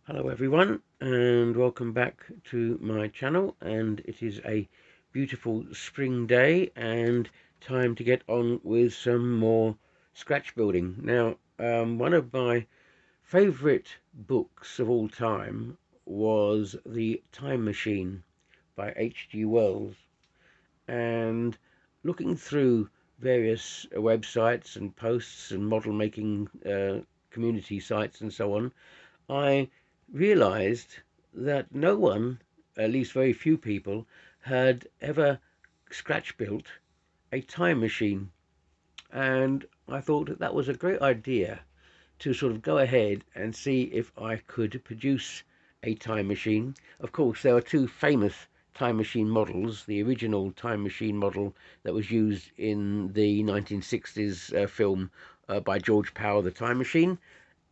Hello everyone, and welcome back to my channel. And it is a beautiful spring day and time to get on with some more scratch building. Now, one of my favorite books of all time was The Time Machine by H.G. Wells. And looking through various websites and posts and model making community sites and so on, I realized that no one, at least very few people, had ever scratch built a time machine. And I thought that that was a great idea to sort of go ahead and see if I could produce a time machine. Of course, there are two famous time machine models: the original time machine model that was used in the 1960s film by George Power, The Time Machine,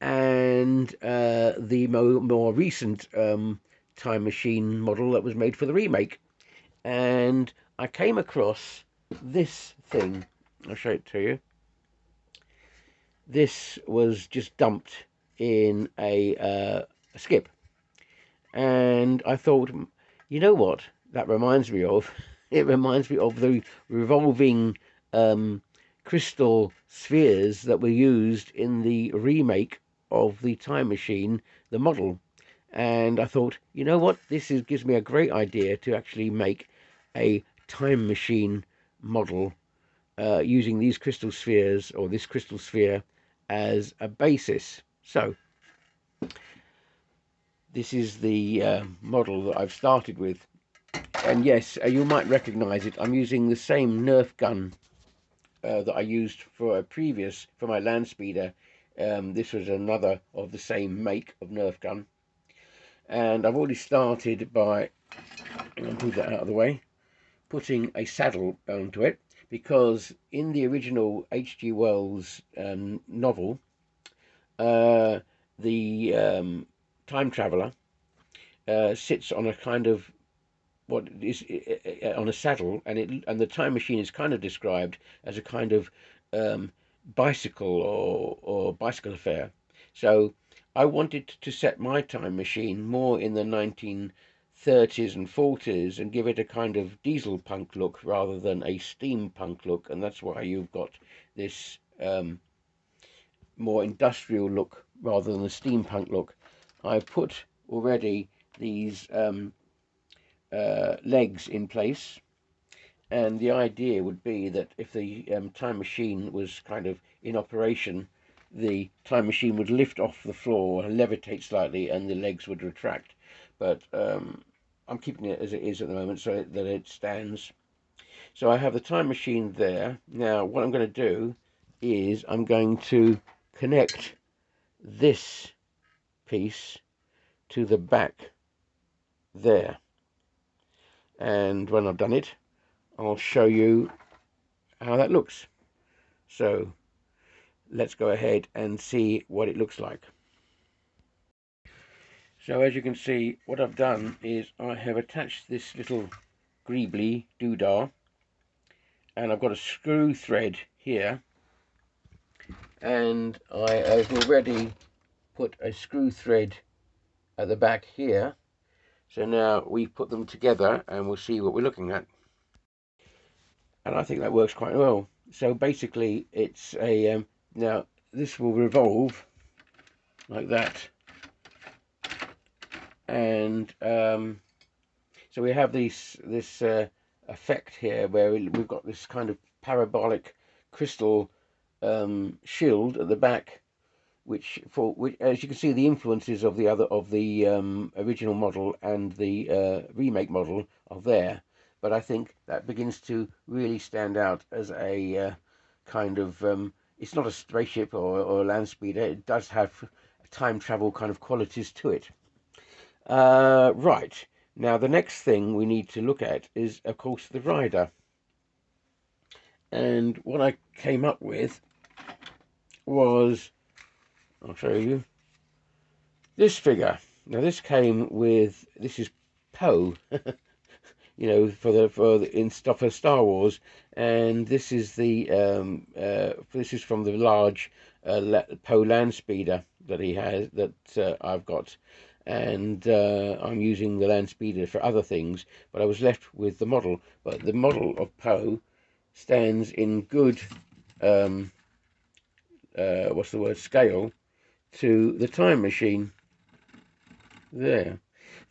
and the more recent time machine model that was made for the remake. And I came across this thing. I'll show it to you. This was just dumped in a skip, and I thought, you know what? That reminds me of. It reminds me of the revolving crystal spheres that were used in the remake of the Time Machine, the model. And I thought, you know what? Gives me a great idea to actually make a time machine model using these crystal spheres, or this crystal sphere, as a basis. So this is the model that I've started with. And yes, you might recognize it. I'm using the same Nerf gun that I used for my land speeder. This was another of the same make of Nerf gun. And I've already started by, I'm going to move that out of the way, putting a saddle onto it, because in the original H.G. Wells novel, the time traveler sits on a kind of what is on a saddle, and the time machine is kind of described as a kind of bicycle or bicycle affair. So I wanted to set my time machine more in the 1930s and 40s and give it a kind of diesel punk look rather than a steampunk look, and that's why you've got this more industrial look rather than the steampunk look. I've put already these legs in place, and the idea would be that if the time machine was kind of in operation, the time machine would lift off the floor and levitate slightly, and the legs would retract. But I'm keeping it as it is at the moment so that it stands. So I have the time machine there. Now what I'm going to do is I'm going to connect this piece to the back there, and when I've done it, I'll show you how that looks. So let's go ahead and see what it looks like. So as you can see, what I've done is I have attached this little Greebly doodah, and I've got a screw thread here, and I have already put a screw thread at the back here. So now we put them together and we'll see what we're looking at. And I think that works quite well. So basically it's a now this will revolve like that, and so we have this effect here where we've got this kind of parabolic crystal shield at the back, which as you can see, the influences of the original model and the remake model are there, but I think that begins to really stand out as a kind of it's not a spaceship or a land speeder. It does have time travel kind of qualities to it. Right, now the next thing we need to look at is, of course, the rider. And what I came up with was, I'll show you, this figure. Now this came with, this is Poe. you know, in stuff for Star Wars. And this is this is from the large Poe land speeder that he has, that I've got, and I'm using the land speeder for other things. But I was left with the model. But the model of Poe stands in good what's the word, scale to the time machine. There.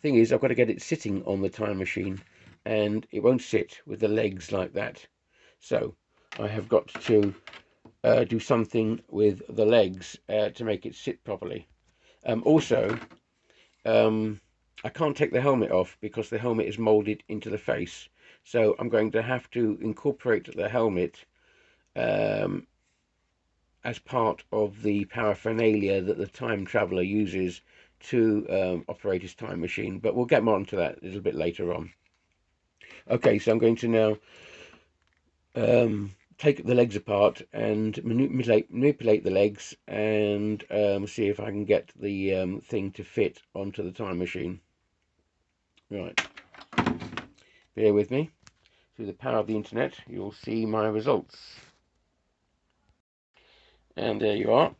Thing is, I've got to get it sitting on the time machine, and it won't sit with the legs like that. So I have got to do something with the legs to make it sit properly. Also, I can't take the helmet off because the helmet is molded into the face. So I'm going to have to incorporate the helmet as part of the paraphernalia that the time traveler uses to operate his time machine. But we'll get more onto that a little bit later on. Okay, so I'm going to now take the legs apart and manipulate the legs and see if I can get the thing to fit onto the time machine. Right, bear with me. Through the power of the internet, you'll see my results. And there you are.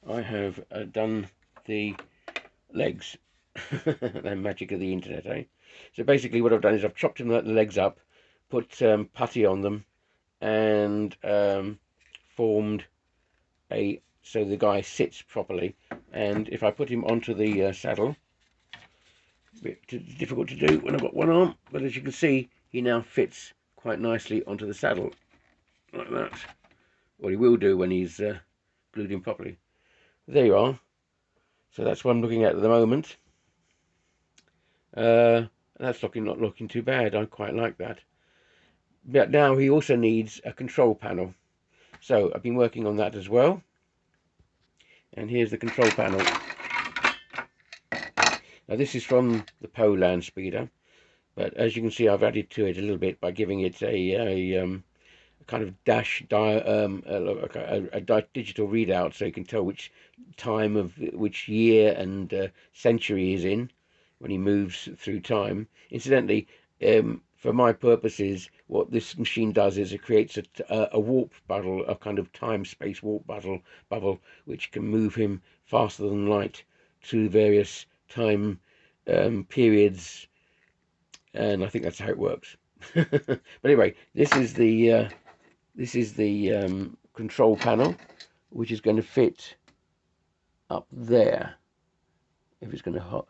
I have done the legs. The magic of the internet, eh? So basically what I've done is I've chopped the legs up, put putty on them, and formed so the guy sits properly. And if I put him onto the saddle, a bit difficult to do when I've got one arm, but as you can see, he now fits quite nicely onto the saddle, like that. Well, he will do when he's glued in properly. There you are. So that's what I'm looking at the moment. That's not looking too bad. I quite like that. But now he also needs a control panel. So I've been working on that as well. And here's the control panel. Now this is from the Poe land speeder. But as you can see, I've added to it a little bit by giving it a kind of a digital readout, so you can tell which time of which year and century he's in when he moves through time. Incidentally, for my purposes, what this machine does is it creates a warp bubble, a kind of time-space warp bubble, which can move him faster than light to various time periods, and I think that's how it works. But anyway, this is the control panel, which is going to fit up there. If it's going to hold,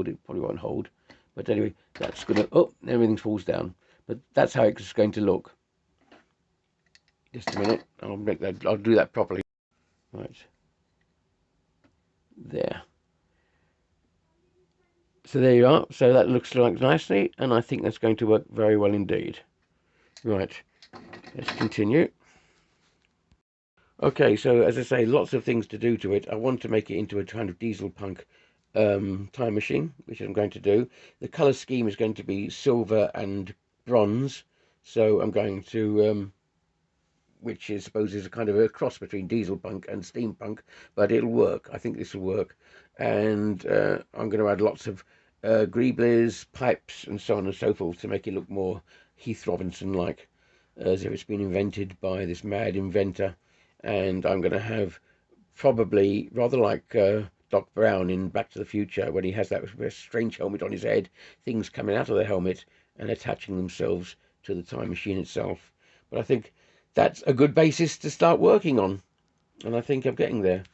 it probably won't hold. But anyway, that's going to, oh, everything falls down. But that's how it's going to look. Just a minute, I'll do that properly. Right. There. So there you are. So that looks like nicely, and I think that's going to work very well indeed. Right. Let's continue. Okay, so as I say, lots of things to do to it. I want to make it into a kind of diesel punk time machine, which I'm going to do. The color scheme is going to be silver and bronze, so I'm going to which I suppose is a kind of a cross between diesel punk and steampunk, but it'll work. I think this will work. And I'm going to add lots of greeblies, pipes, and so on and so forth to make it look more Heath Robinson like, as if it's been invented by this mad inventor. And I'm going to have probably rather like Doc Brown in Back to the Future, when he has that strange helmet on his head, things coming out of the helmet and attaching themselves to the time machine itself. But I think that's a good basis to start working on, and I think I'm getting there.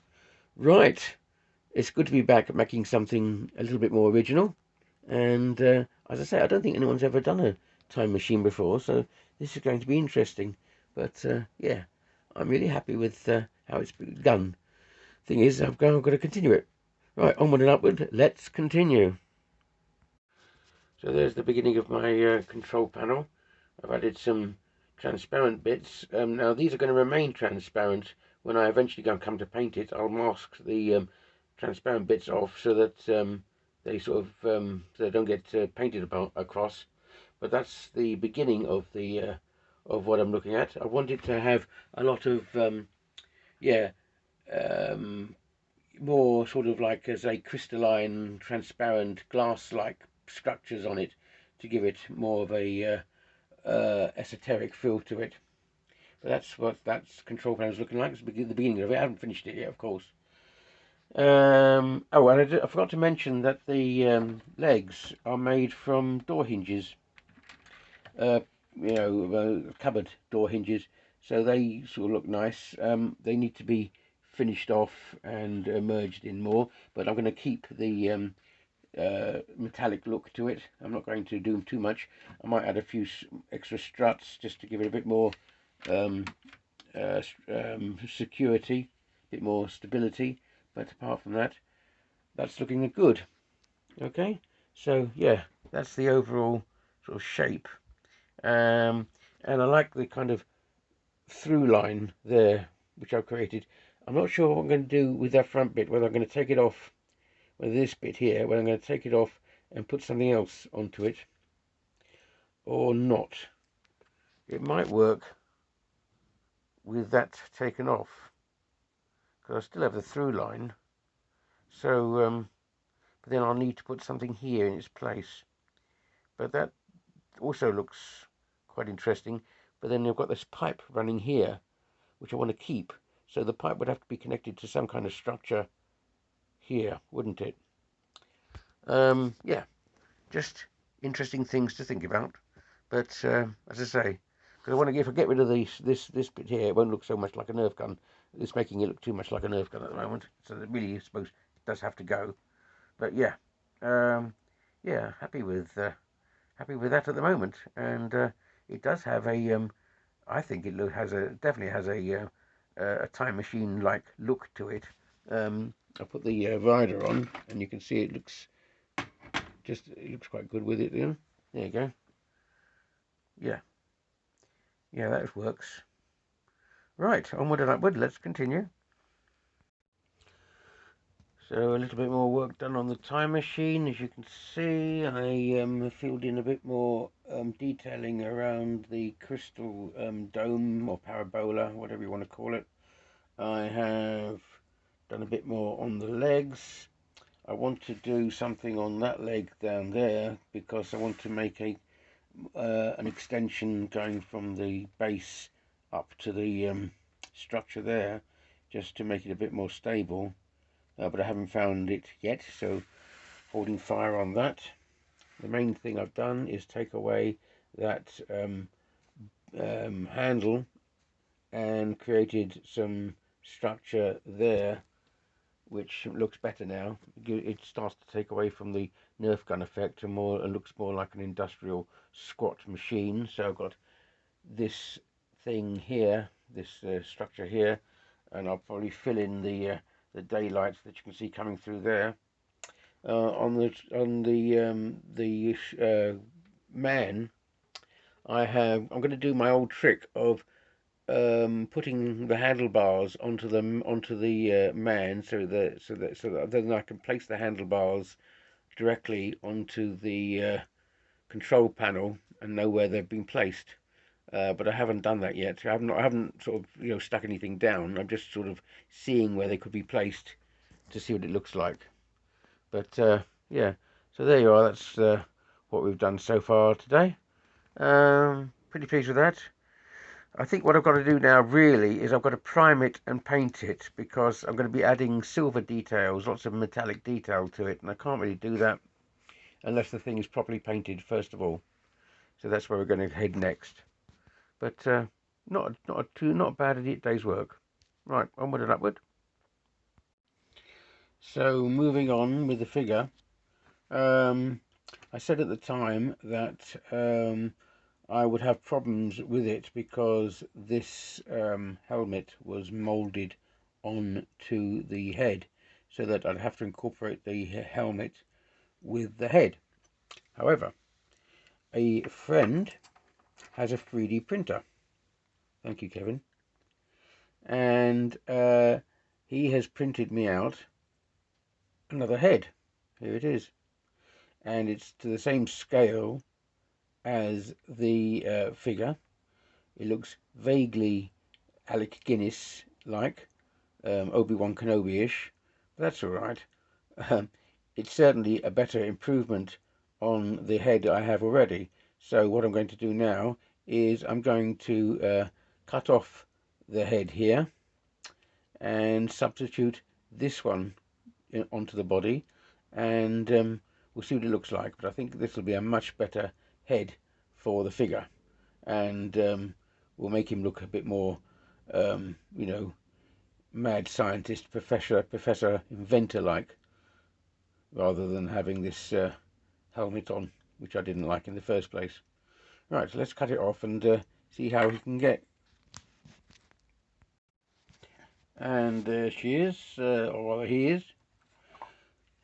Right, it's good to be back making something a little bit more original, and as I say, I don't think anyone's ever done a time machine before, so this is going to be interesting. But yeah, I'm really happy with how it's done. Thing is, I've got to continue it. Right, onward and upward, let's continue. So there's the beginning of my control panel. I've added some transparent bits. Now these are going to remain transparent. When I eventually come to paint it, I'll mask the transparent bits off so that they sort of so they don't get painted across. But that's the beginning of the of what I'm looking at. I wanted to have a lot of yeah, more sort of like as a crystalline, transparent, glass-like structures on it to give it more of a esoteric feel to it. But that's what that control panel is looking like. It's the beginning of it. I haven't finished it yet, of course. Oh, and I forgot to mention that the legs are made from door hinges. Uh, cupboard door hinges. So they sort of look nice. They need to be finished off and merged in more. But I'm going to keep the metallic look to it. I'm not going to do too much. I might add a few extra struts just to give it a bit more security, a bit more stability. But apart from that, that's looking good. Okay, so yeah, that's the overall sort of shape. And I like the kind of through line there which I've created. I'm not sure what I'm going to do with that front bit, whether I'm going to take it off, whether this bit here, whether I'm going to take it off and put something else onto it or not. It might work with that taken off because I still have the through line. So but then I'll need to put something here in its place. But that also looks quite interesting. But then you've got this pipe running here, which I want to keep. So the pipe would have to be connected to some kind of structure here, wouldn't it? Yeah, just interesting things to think about. But as I say, because I want to, if I get rid of this bit here, it won't look so much like a Nerf gun. It's making it look too much like a Nerf gun at the moment. So that really, I suppose, it does have to go. But yeah, yeah, happy with that at the moment. And it does have a, I think it definitely has a time machine like look to it. I put the rider on, and you can see it looks quite good with it. There you go. Yeah, that works. Right, onward and upward. Let's continue. So a little bit more work done on the time machine. As you can see, I filled in a bit more detailing around the crystal dome or parabola, whatever you want to call it. I have done a bit more on the legs. I want to do something on that leg down there because I want to make an extension going from the base up to the structure there, just to make it a bit more stable. But I haven't found it yet, so holding fire on that. The main thing I've done is take away that handle and created some structure there which looks better now. It starts to take away from the Nerf gun effect and looks more like an industrial squat machine. So I've got this thing here, this structure here, and I'll probably fill in the daylights that you can see coming through there. On the man, I'm going to do my old trick of putting the handlebars onto the man, so that then I can place the handlebars directly onto the control panel and know where they've been placed. But I haven't done that yet. I haven't sort of stuck anything down. I'm just sort of seeing where they could be placed to see what it looks like. But yeah, so there you are. That's what we've done so far today. Pretty pleased with that. I think what I've got to do now really is I've got to prime it and paint it, because I'm going to be adding silver details, lots of metallic detail to it, and I can't really do that unless the thing is properly painted first of all. So that's where we're going to head next. But not bad a day's work. Right, onward and upward. So moving on with the figure, I said at the time that I would have problems with it because this helmet was molded onto the head, so that I'd have to incorporate the helmet with the head. However, a friend has a 3D printer. Thank you, Kevin. And he has printed me out another head. Here it is. And it's to the same scale as the figure. It looks vaguely Alec Guinness like, Obi-Wan Kenobi-ish. That's all right. It's certainly a better improvement on the head I have already. So what I'm going to do now is I'm going to cut off the head here and substitute this one onto the body, and we'll see what it looks like. But I think this will be a much better head for the figure, and we'll make him look a bit more, you know, mad scientist, professor, inventor like, rather than having this helmet on, which I didn't like in the first place. Right, so let's cut it off and see how he can get. And there she is, or rather he is.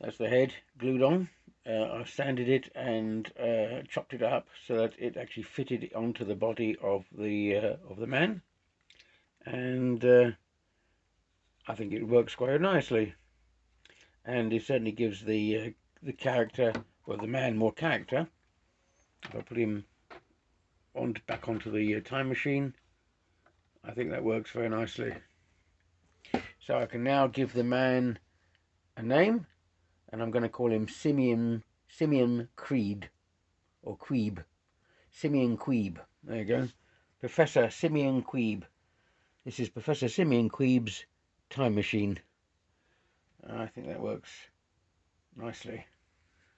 That's the head glued on. I sanded it and chopped it up so that it actually fitted onto the body of the man, and I think it works quite nicely. And it certainly gives the character, well, the man, more character. If I put him back onto the time machine, I think that works very nicely. So I can now give the man a name, and I'm going to call him Simeon Creed, or Queeb. Simeon Queeb. There you go. Professor Simeon Queeb. This is Professor Simeon Queeb's time machine. I think that works nicely.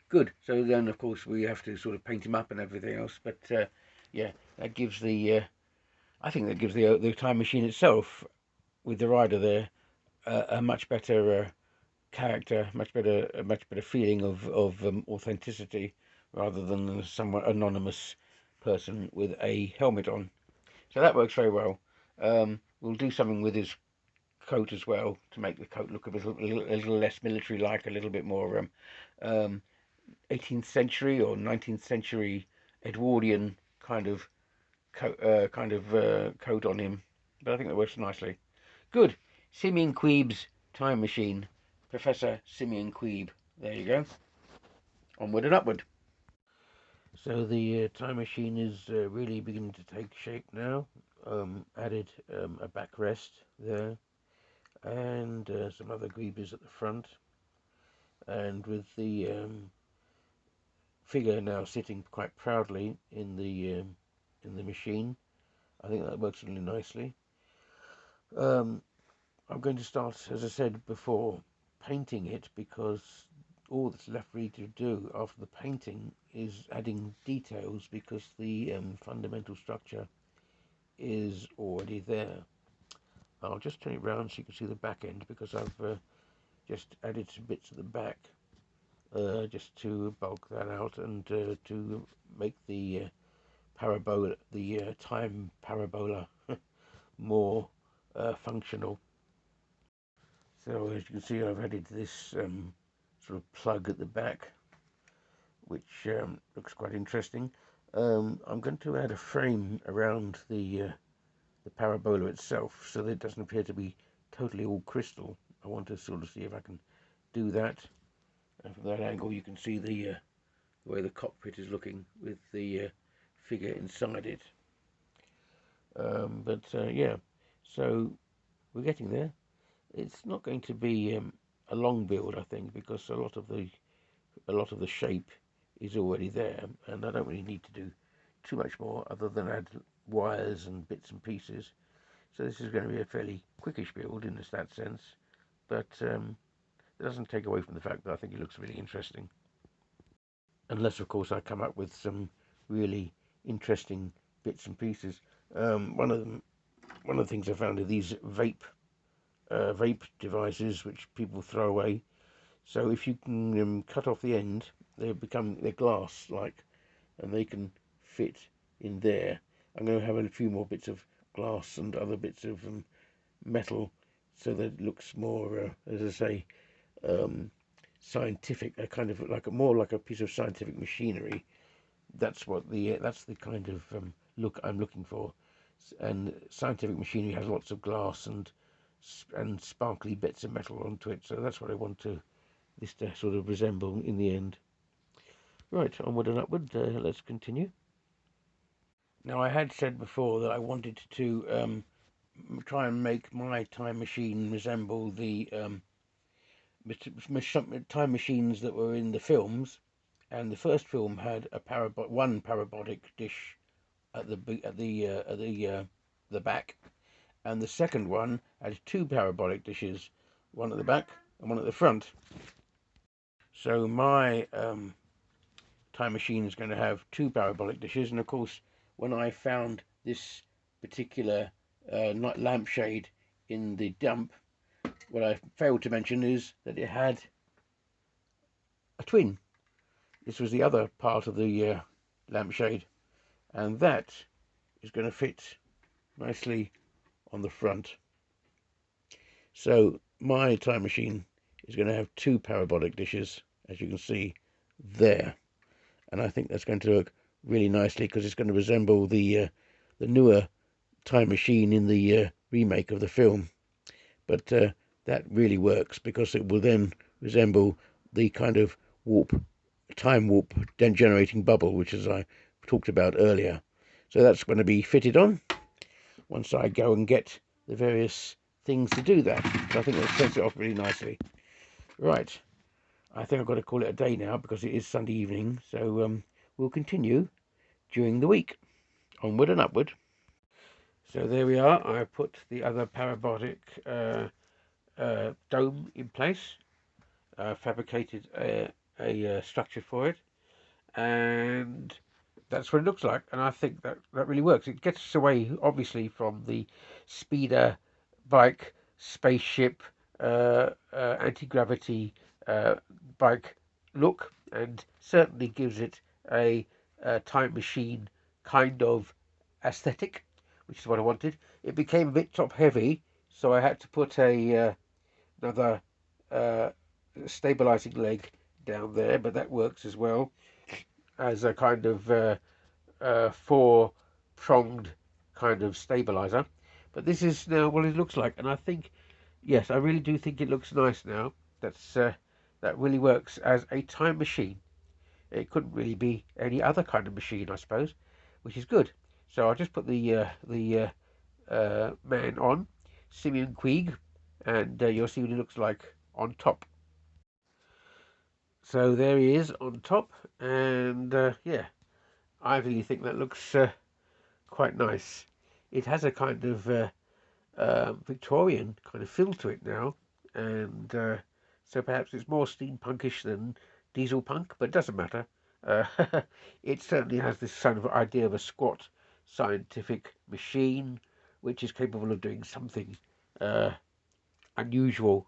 Good. So then, of course, we have to sort of paint him up and everything else. But yeah, that gives the. I think that gives the time machine itself, with the rider there, a much better character, a much better feeling of authenticity, rather than somewhat anonymous person with a helmet on. So that works very well. We'll do something with his coat as well to make the coat look a little less military-like, a little bit more 18th century or 19th century Edwardian kind of coat on him. But I think that works nicely. Good. Simeon Queeb's time machine. Professor Simeon Queeb. There you go. Onward and upward. So the time machine is really beginning to take shape now. Added a backrest there, and some other greeblies at the front, and with the figure now sitting quite proudly in the machine. I think that works really nicely. I'm going to start, as I said before, painting it, because all that's left for me to do after the painting is adding details, because the fundamental structure is already there. I'll just turn it round so you can see the back end, because I've just added some bits at the back just to bulk that out and to make the parabola, the time parabola, more functional. So as you can see, I've added this sort of plug at the back, which looks quite interesting. I'm going to add a frame around the parabola itself, so that it doesn't appear to be totally all crystal. I want to sort of see if I can do that. And from that angle, you can see the way the cockpit is looking with the figure inside it. But yeah, so we're getting there. It's not going to be a long build, I think, because a lot of the shape is already there, and I don't really need to do too much more other than add wires and bits and pieces. So this is going to be a fairly quickish build in that sense, but it doesn't take away from the fact that I think it looks really interesting. Unless, of course, I come up with some really interesting bits and pieces. One of the things I found are these vape devices which people throw away. So if you can cut off the end, they're glass like, and they can fit in there. I'm going to have a few more bits of glass and other bits of metal, so that it looks more, as I say, scientific, a kind of more like a piece of scientific machinery. That's the kind of look I'm looking for. And scientific machinery has lots of glass and sparkly bits of metal onto it, so that's what I want this to sort of resemble in the end. Right, onward and upward. Let's continue. Now, I had said before that I wanted to try and make my time machine resemble the time machines that were in the films, and the first film had one parabolic dish at the back, and the second one had two parabolic dishes, one at the back and one at the front. So my time machine is going to have two parabolic dishes, and of course, when I found this particular lampshade in the dump, what I failed to mention is that it had a twin. This was the other part of the lampshade, and that is going to fit nicely on the front. So my time machine is going to have two parabolic dishes, as you can see there, and I think that's going to look really nicely because it's going to resemble the newer time machine in the remake of the film. But that really works because it will then resemble the kind of time warp generating bubble, which as I talked about earlier. So that's going to be fitted on once I go and get the various things to do that. So I think that sets it off really nicely. Right, I think I've got to call it a day now because it is Sunday evening. So we'll continue during the week. Onward and upward. So there we are. I put the other parabolic dome in place, fabricated a structure for it, and that's what it looks like. And I think that really works. It gets us away, obviously, from the speeder bike, spaceship, anti-gravity bike look, and certainly gives it a time machine kind of aesthetic, which is what I wanted. It became a bit top heavy, so I had to put another stabilizing leg down there, but that works as well as a kind of four-pronged kind of stabilizer. But this is now what it looks like, and I think, yes, I really do think it looks nice now. That really works as a time machine. It couldn't really be any other kind of machine, I suppose, which is good. So I'll just put the man on, Simeon Queeg, and you'll see what he looks like on top. So there he is on top, and yeah, I really think that looks quite nice. It has a kind of Victorian kind of feel to it now, and so perhaps it's more steampunkish than diesel punk, but it doesn't matter. Uh, it certainly has this kind of idea of a squat scientific machine which is capable of doing something unusual,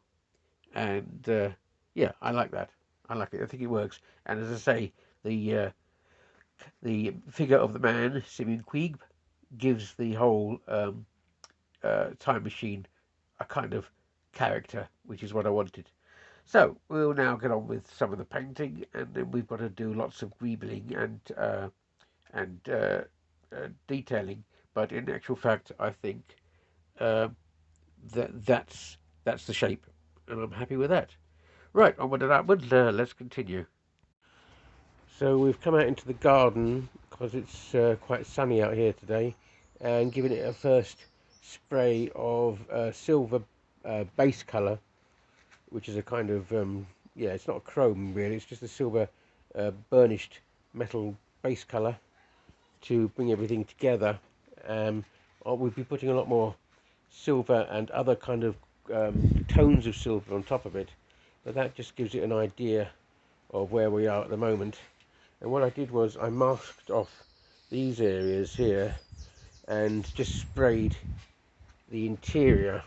and yeah, I like that. I like it. I think it works. And as I say, the figure of the man, Simeon Queeg, gives the whole time machine a kind of character, which is what I wanted. So we'll now get on with some of the painting, and then we've got to do lots of greebling and detailing. But in actual fact, I think uh, that's the shape, and I'm happy with that. Right, onward and upward. Let's continue. So we've come out into the garden because it's quite sunny out here today, and given it a first spray of silver base colour, which is a kind of yeah, it's not a chrome really, it's just a silver burnished metal base colour to bring everything together. We'll be putting a lot more silver and other kind of tones of silver on top of it, but that just gives it an idea of where we are at the moment. And what I did was I masked off these areas here and just sprayed the interior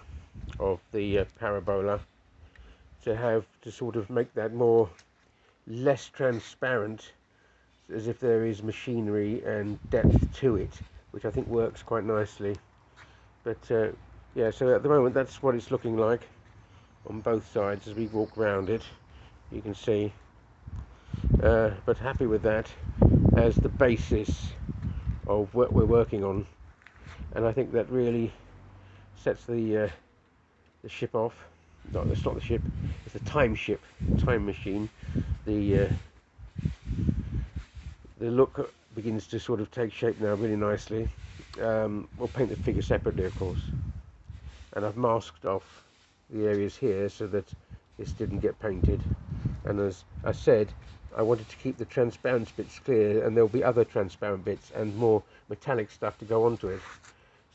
of the parabola to sort of make that less transparent, as if there is machinery and depth to it, which I think works quite nicely. But yeah, so at the moment that's what it's looking like on both sides as we walk around it. You can see, but happy with that as the basis of what we're working on, and I think that really sets the ship off. No, it's not the ship; it's the time ship, time machine. The the look begins to sort of take shape now, really nicely. We'll paint the figure separately, of course, and I've masked off the areas here so that this didn't get painted. And as I said, I wanted to keep the transparent bits clear, and there'll be other transparent bits and more metallic stuff to go onto it.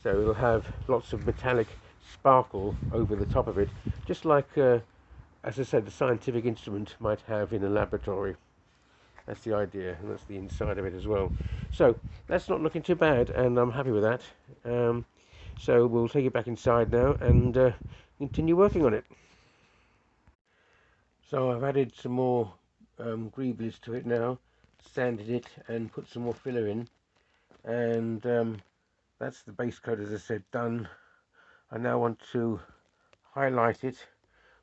So it'll have lots of metallic sparkle over the top of it, just like, as I said, the scientific instrument might have in a laboratory. That's the idea, and that's the inside of it as well. So that's not looking too bad, and I'm happy with that. So we'll take it back inside now and continue working on it. So I've added some more greeblies to it now, sanded it and put some more filler in, and that's the base coat, as I said, done. I now want to highlight it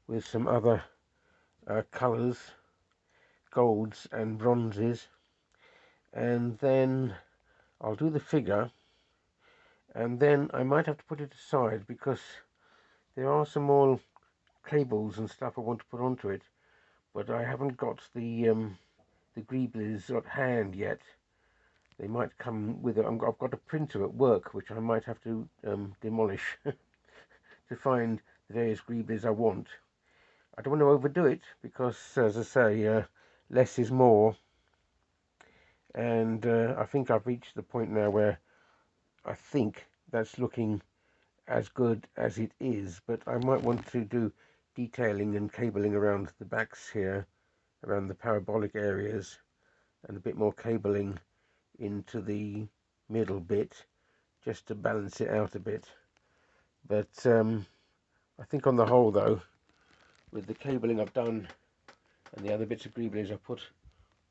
with some other colours, golds and bronzes, and then I'll do the figure, and then I might have to put it aside because there are some more cables and stuff I want to put onto it, but I haven't got the greeblies at hand yet. They might come with it. I've got a printer at work which I might have to demolish to find the various greeblies I want. I don't want to overdo it because, as I say, less is more, and I think I've reached the point now where I think that's looking as good as it is, but I might want to do detailing and cabling around the backs here, around the parabolic areas, and a bit more cabling into the middle bit just to balance it out a bit. But I think on the whole, though, with the cabling I've done and the other bits of greeblies I put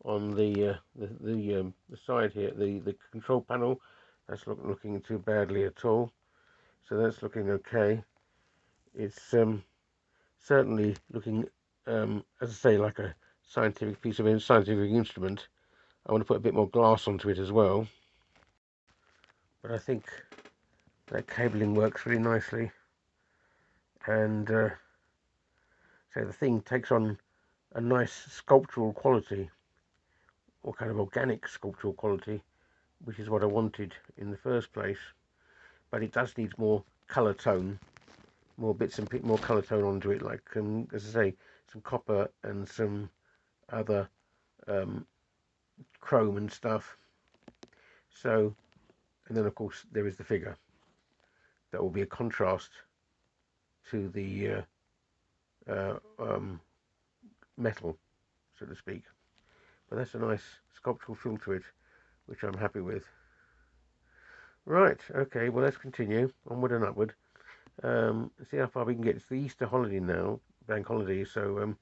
on the side here, the control panel, that's not looking too badly at all. So that's looking okay. It's certainly looking, as I say, like a scientific piece of scientific instrument. I want to put a bit more glass onto it as well, but I think that cabling works really nicely, and so the thing takes on a nice sculptural quality, or kind of organic sculptural quality, which is what I wanted in the first place. But it does need more colour tone, more bits and more colour tone onto it, like as I say, some copper and some other chrome and stuff. So, and then of course there is the figure that will be a contrast to the metal, so to speak. But that's a nice sculptural feel to it, which I'm happy with. Right, okay, well let's continue onward and upward. See how far we can get. It's the Easter holiday now, bank holiday, so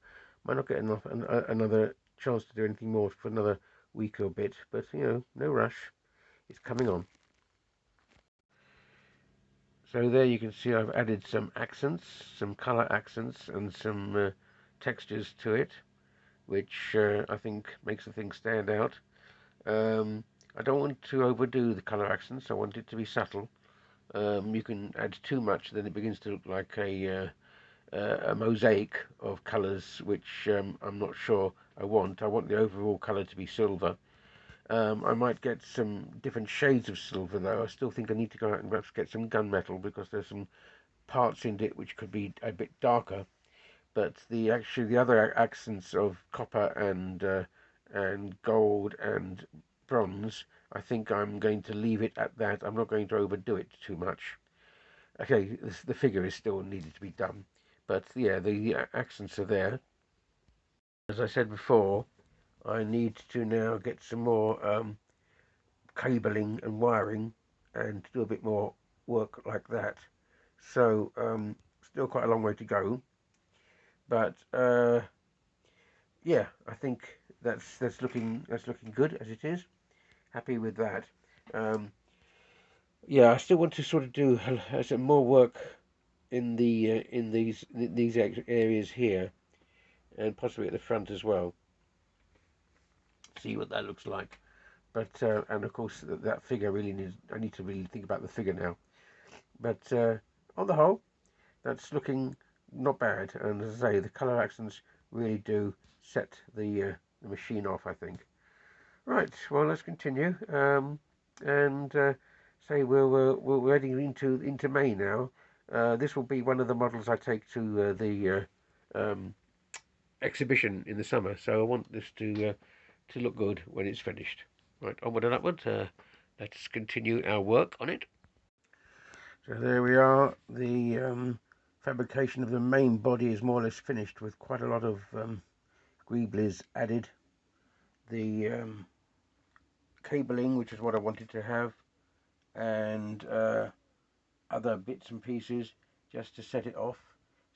might not get enough another chance to do anything more for another week or bit, but you know, no rush. It's coming on. So there you can see I've added some accents, some colour accents, and some textures to it, which I think makes the thing stand out. I don't want to overdo the colour accents. I want it to be subtle. You can add too much, then it begins to look like a mosaic of colours, which I'm not sure I want. I want the overall colour to be silver. I might get some different shades of silver, though. I still think I need to go out and perhaps get some gunmetal, because there's some parts in it which could be a bit darker. But the other accents of copper and gold and bronze, I think I'm going to leave it at that. I'm not going to overdo it too much. Okay, the figure is still needed to be done, but yeah, the accents are there. As I said before, I need to now get some more cabling and wiring and do a bit more work like that. So still quite a long way to go, but yeah, I think that's looking good as it is. Happy with that. Yeah, I still want to sort of do some more work in these areas here, and possibly at the front as well. See what that looks like. But and of course that figure really needs. I need to really think about the figure now. But on the whole, that's looking not bad. And as I say, the colour accents really do set the machine off, I think. Right. Well, let's continue. And say we're heading into May now. This will be one of the models I take to the exhibition in the summer, so I want this to look good when it's finished. Right, onward and upward. Let's continue our work on it. So there we are. The fabrication of the main body is more or less finished, with quite a lot of greeblies added. The cabling, which is what I wanted to have, and other bits and pieces just to set it off.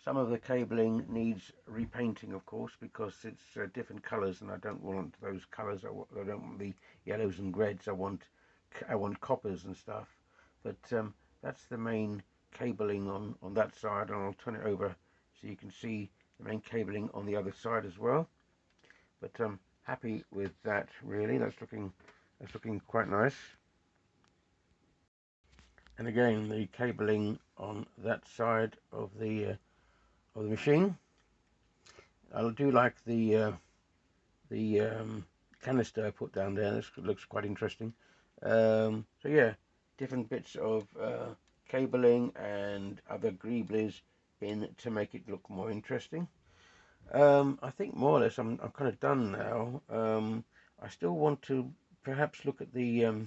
Some of the cabling needs repainting, of course, because it's different colours, and I don't want those colours. I don't want the yellows and reds. I want coppers and stuff. But that's the main cabling on that side, and I'll turn it over so you can see the main cabling on the other side as well. But I'm happy with that, really. That's looking quite nice. And again, the cabling on that side of the machine. I do like the canister I put down there. This looks quite interesting. So yeah, different bits of cabling and other greeblies in to make it look more interesting. I think more or less I'm kind of done now. I still want to perhaps look at the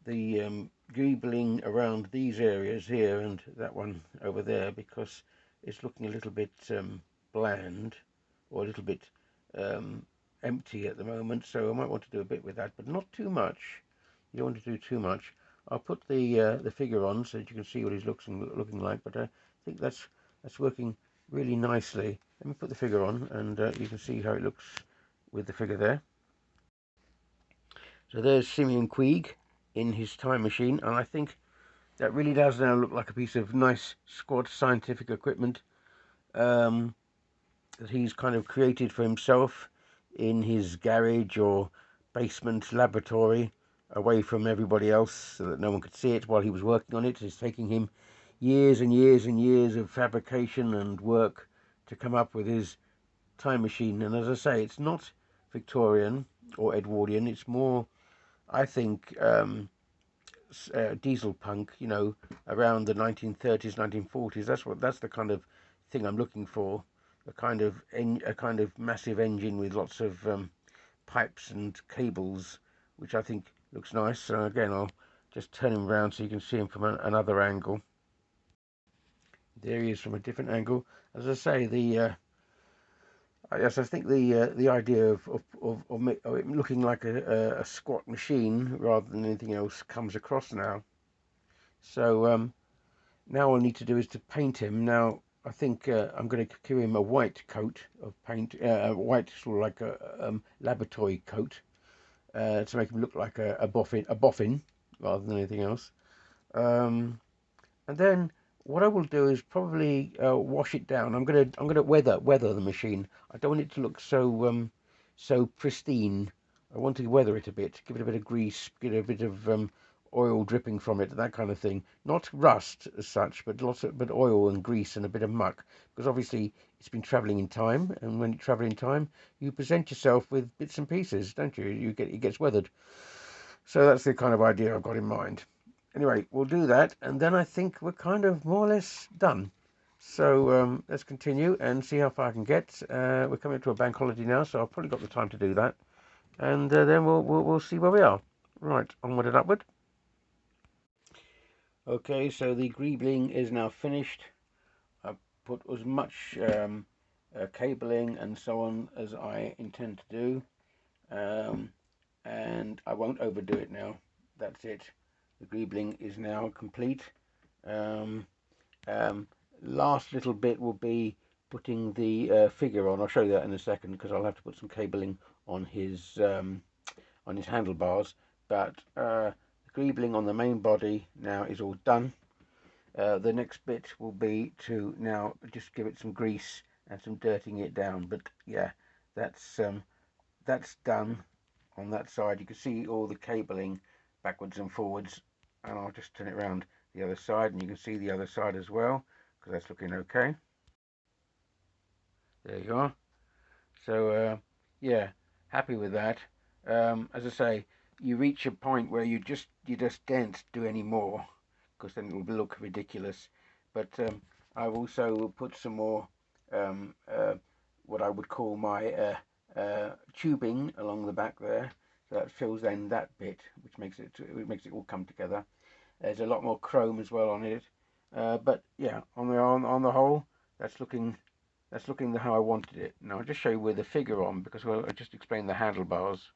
greebling around these areas here and that one over there, because it's looking a little bit bland, or a little bit empty at the moment, so I might want to do a bit with that, but not too much. You don't want to do too much. I'll put the figure on so that you can see what he's looking like, but I think that's working really nicely. Let me put the figure on, and you can see how it looks with the figure there. So there's Simeon Queeg in his time machine, and I think that really does now look like a piece of nice squad scientific equipment that he's kind of created for himself in his garage or basement laboratory, away from everybody else, so that no one could see it while he was working on it. It's taking him years and years and years of fabrication and work to come up with his time machine. And as I say, it's not Victorian or Edwardian. It's more, I think, diesel punk, around the 1930s, 1940s. That's the kind of thing I'm looking for. A kind of massive engine with lots of pipes and cables, which I think looks nice. So again, I'll just turn him around so you can see him from another angle. There he is from a different angle. As I say, yes, I think the idea of it looking like a squat machine rather than anything else comes across now. So now all I need to do is to paint him. Now I think I'm going to give him a white coat of paint, a white sort of like a laboratory coat, to make him look like a boffin rather than anything else. And then what I will do is probably wash it down. I'm gonna weather the machine. I don't want it to look so pristine. I want to weather it a bit, give it a bit of grease, get a bit of oil dripping from it, that kind of thing. Not rust as such, but but oil and grease and a bit of muck, because obviously it's been travelling in time, and when you travel in time, you present yourself with bits and pieces, don't you? It gets weathered. So that's the kind of idea I've got in mind. Anyway, we'll do that, and then I think we're kind of more or less done. So let's continue and see how far I can get. We're coming up to a bank holiday now, so I've probably got the time to do that, and then we'll see where we are. Right, onward and upward. Okay, so the greebling is now finished. I've put as much cabling and so on as I intend to do, and I won't overdo it now. That's it. The greebling is now complete. Um, Last little bit will be putting the figure on. I'll show you that in a second, because I'll have to put some cabling on his handlebars. But the greebling on the main body now is all done. The next bit will be to now just give it some grease and some dirtying it down. But yeah, that's done on that side. You can see all the cabling backwards and forwards, and I'll just turn it around the other side, and you can see the other side as well, because that's looking okay. There you are. So yeah, happy with that. As I say, you reach a point where you just daren't do any more, because then it will look ridiculous. But I've also put some more what I would call my tubing along the back there. So that fills in that bit, which makes it all come together. There's a lot more chrome as well on it, but yeah, on the whole, that's looking how I wanted it. Now I'll just show you with the figure on, because well, I just explained the handlebars.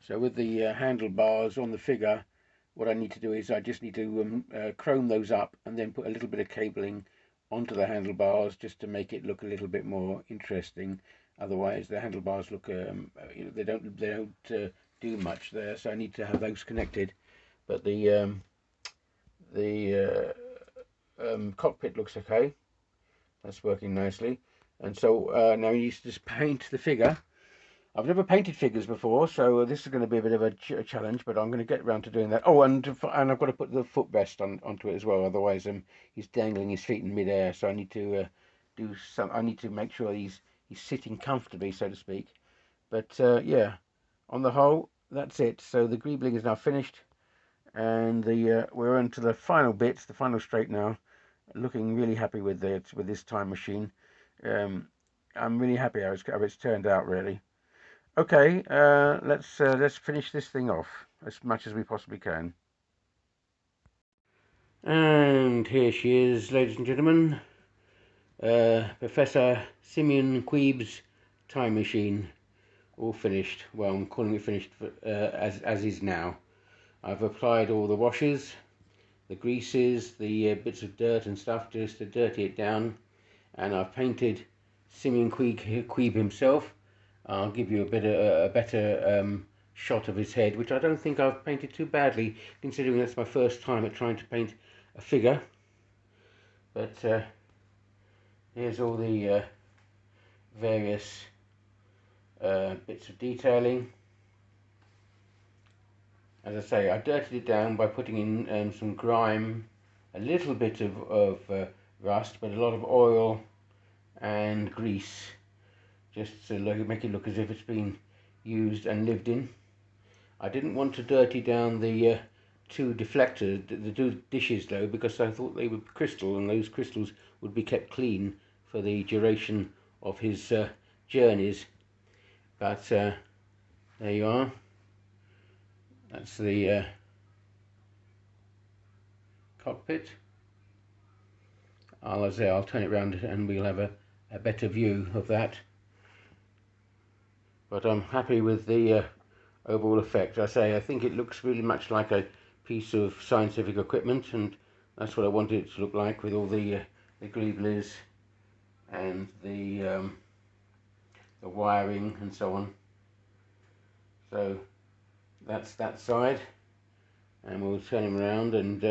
So with the handlebars on the figure, what I need to do is I just need to chrome those up and then put a little bit of cabling onto the handlebars just to make it look a little bit more interesting. Otherwise, the handlebars look they don't do much there. So I need to have those connected. But the cockpit looks okay. That's working nicely. And so now you just paint the figure. I've never painted figures before, so this is going to be a bit of a challenge, but I'm going to get around to doing that. Oh, and I've got to put the footrest onto it as well. Otherwise, he's dangling his feet in midair. So I need to do some. I need to make sure he's sitting comfortably, so to speak. But yeah, on the whole, that's it. So the Greebling is now finished, and we're on to the final bits, the final straight now. Looking really happy with this time machine. I'm really happy how it's turned out, really. Okay, let's finish this thing off as much as we possibly can. And here she is, ladies and gentlemen, Professor Simeon Queeb's time machine, all finished. Well, I'm calling it finished as is now. I've applied all the washes, the greases, the bits of dirt and stuff just to dirty it down, and I've painted Simeon Queeb himself. I'll give you a better shot of his head, which I don't think I've painted too badly, considering that's my first time at trying to paint a figure. But here's all the various bits of detailing. As I say, I dirtied it down by putting in some grime, a little bit of rust, but a lot of oil and grease, just to make it look as if it's been used and lived in. I didn't want to dirty down the two deflectors, the two dishes though, because I thought they were crystal and those crystals would be kept clean for the duration of his journeys. But there you are. That's the cockpit. I'll turn it around and we'll have a better view of that. But I'm happy with the overall effect. I think it looks really much like a piece of scientific equipment, and that's what I wanted it to look like, with all the greeblies and the wiring and so on. So that's that side, and we'll turn him around and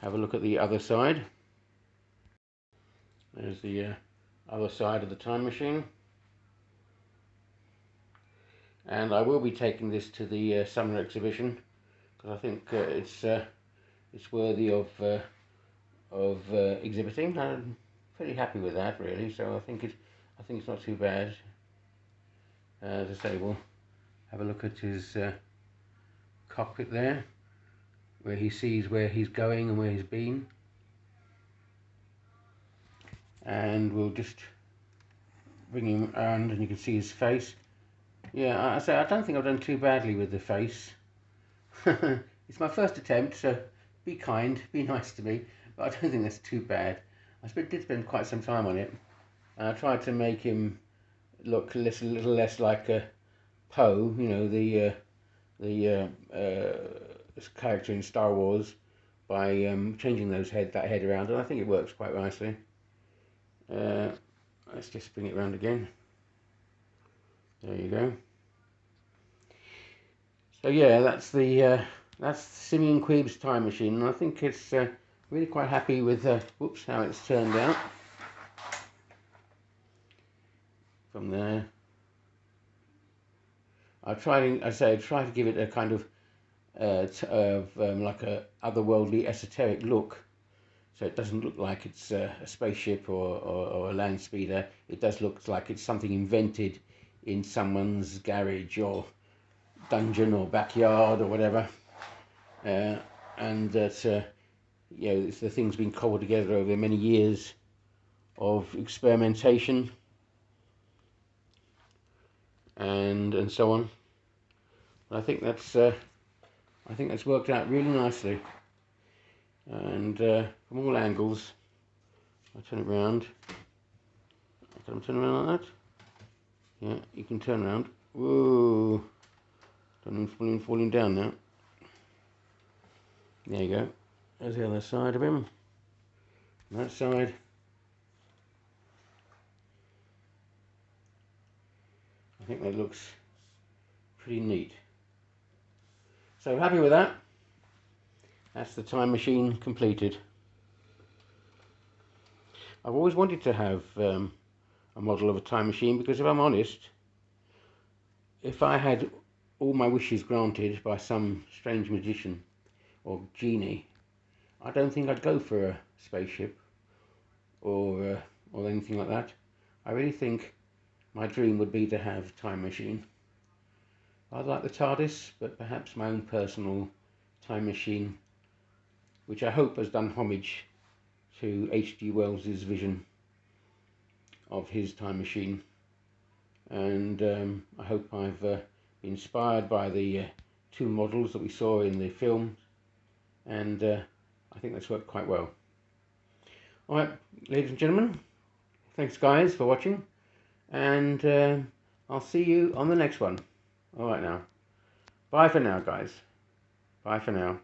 have a look at the other side. There's the other side of the time machine. And I will be taking this to the summer exhibition, because I think it's worthy of exhibiting. I'm pretty happy with that, really. So I think it's not too bad. As I say, we'll have a look at his cockpit there, where he sees where he's going and where he's been, and we'll just bring him around, and you can see his face. Yeah, I don't think I've done too badly with the face. It's my first attempt, so be kind, be nice to me, but I don't think that's too bad. I did spend quite some time on it. I tried to make him look a little less like a Poe, you know, the character in Star Wars, by changing that head around, and I think it works quite nicely. Let's just bring it around again. There you go. So yeah, that's Simeon Queeb's time machine, and I think it's really quite happy with how it's turned out from there. I try to give it a kind of like a otherworldly, esoteric look, so it doesn't look like it's a spaceship or a land speeder. It does look like it's something invented in someone's garage or dungeon or backyard or whatever, and that you know, the thing's been cobbled together over many years of experimentation and so on. But I think that's worked out really nicely, and from all angles. I turn it around. Can I turn around like that? Yeah, you can turn around. Whoa! Don't even falling down now. There you go. There's the other side of him. And that side. I think that looks pretty neat. So happy with that. That's the time machine completed. I've always wanted to have a model of a time machine because if I'm honest, if I had all my wishes granted by some strange magician or genie, I don't think I'd go for a spaceship or anything like that. I really think my dream would be to have a time machine. I'd like the TARDIS, but perhaps my own personal time machine, which I hope has done homage to H.G. Wells's vision of his time machine. And I hope I've been inspired by the two models that we saw in the film, and I think that's worked quite well. Alright, ladies and gentlemen, thanks guys for watching, and I'll see you on the next one. Alright now, bye for now guys, bye for now.